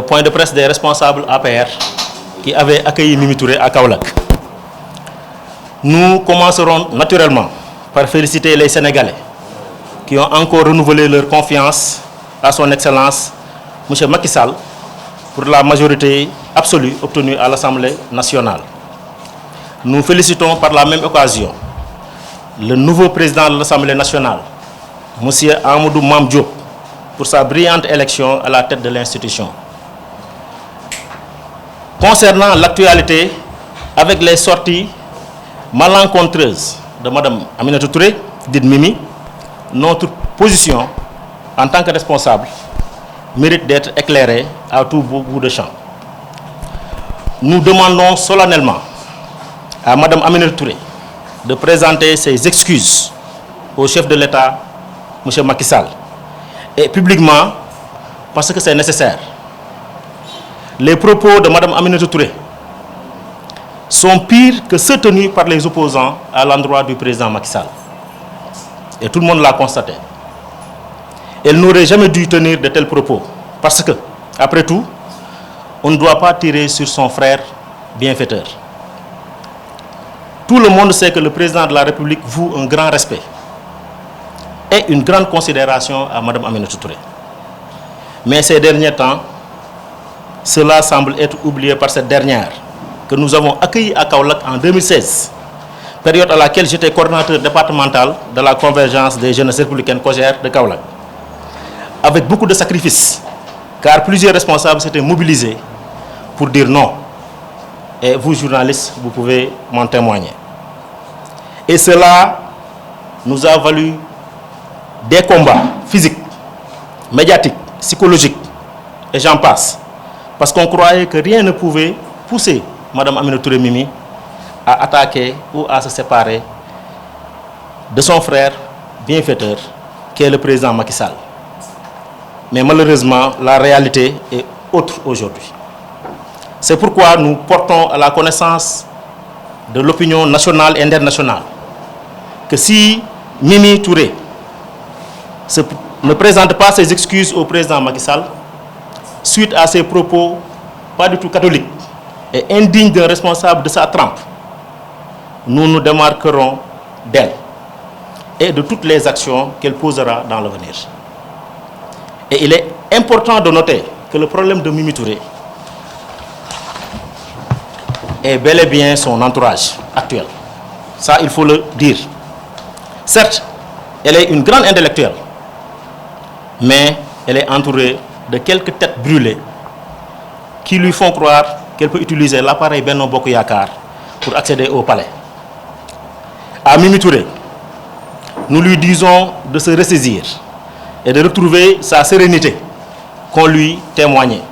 point de presse des responsables APR qui avaient accueilli Mimi Touré à Kaolack. Nous commencerons naturellement par féliciter les Sénégalais qui ont encore renouvelé leur confiance à son Excellence, M. Macky Sall, pour la majorité absolue obtenue à l'Assemblée nationale. Nous félicitons par la même occasion le nouveau président de l'Assemblée nationale, M. Amadou Mame Diop, pour sa brillante élection à la tête de l'institution. Concernant l'actualité, avec les sorties malencontreuses de Mme Aminata Touré, dite Mimi, notre position en tant que responsable mérite d'être éclairée à tout bout de champ. Nous demandons solennellement à Mme Aminata Touré de présenter ses excuses au chef de l'État, M. Macky Sall, et publiquement, parce que c'est nécessaire. Les propos de Mme Aminata Touré sont pires que ceux tenus par les opposants à l'endroit du président Macky Sall. Et tout le monde l'a constaté. Elle n'aurait jamais dû tenir de tels propos, parce que, après tout, on ne doit pas tirer sur son frère bienfaiteur. Tout le monde sait que le président de la République voue un grand respect et une grande considération à Mme Aminata Touré. Mais ces derniers temps, cela semble être oublié par cette dernière, que nous avons accueillie à Kaolack en 2016, période à laquelle j'étais coordinateur départemental de la convergence des jeunes républicaines COJER de Kaolack, avec beaucoup de sacrifices, car plusieurs responsables s'étaient mobilisés pour dire non. Et vous, journalistes, vous pouvez m'en témoigner. Et cela nous a valu des combats physiques, médiatiques, psychologiques, et j'en passe. Parce qu'on croyait que rien ne pouvait pousser Mme Aminata Touré Mimi à attaquer ou à se séparer de son frère bienfaiteur, qui est le président Macky Sall. Mais malheureusement, la réalité est autre aujourd'hui. C'est pourquoi nous portons à la connaissance de l'opinion nationale et internationale que si Mimi Touré ne présente pas ses excuses au président Macky Sall, suite à ses propos pas du tout catholiques et indignes d'un responsable de sa trempe, nous nous démarquerons d'elle et de toutes les actions qu'elle posera dans l'avenir. Et il est important de noter que le problème de Mimi Touré est bel et bien son entourage actuel. Ça, il faut le dire. Certes, elle est une grande intellectuelle, mais elle est entourée de quelques têtes brûlées qui lui font croire qu'elle peut utiliser l'appareil Benno Bokk Yakaar pour accéder au palais. À Mimi Touré, nous lui disons de se ressaisir et de retrouver sa sérénité qu'on lui témoignait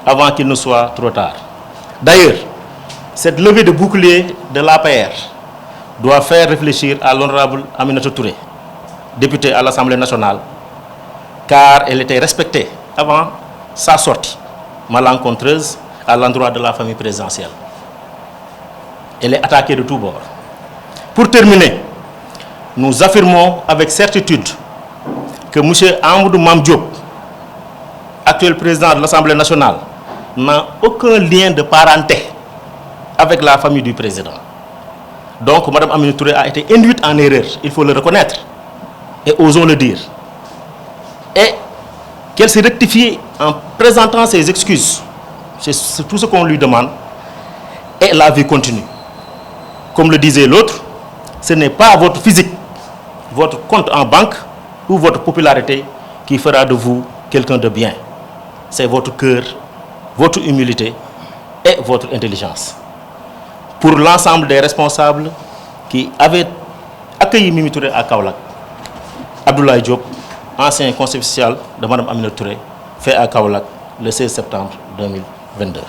avant qu'il ne soit trop tard. D'ailleurs, cette levée de bouclier de l'APR doit faire réfléchir à l'honorable Aminata Touré, députée à l'Assemblée nationale, car elle était respectée avant sa sortie malencontreuse à l'endroit de la famille présidentielle. Elle est attaquée de tous bords. Pour terminer, nous affirmons avec certitude que M. Amadou Mame Diop, actuel président de l'Assemblée nationale, n'a aucun lien de parenté avec la famille du président. Donc, Mme Aminata Touré a été induite en erreur, il faut le reconnaître, et osons le dire. Et qu'elle se rectifie en présentant ses excuses. C'est tout ce qu'on lui demande, et la vie continue. Comme le disait l'autre, ce n'est pas votre physique, votre compte en banque ou votre popularité qui fera de vous quelqu'un de bien. C'est votre cœur, votre humilité et votre intelligence. Pour l'ensemble des responsables qui avaient accueilli Mimi Touré à Kaolack, Abdoulaye Diop, ancien conseiller spécial de Mme Aminata Touré, fait à Kaolack le 16 septembre 2022.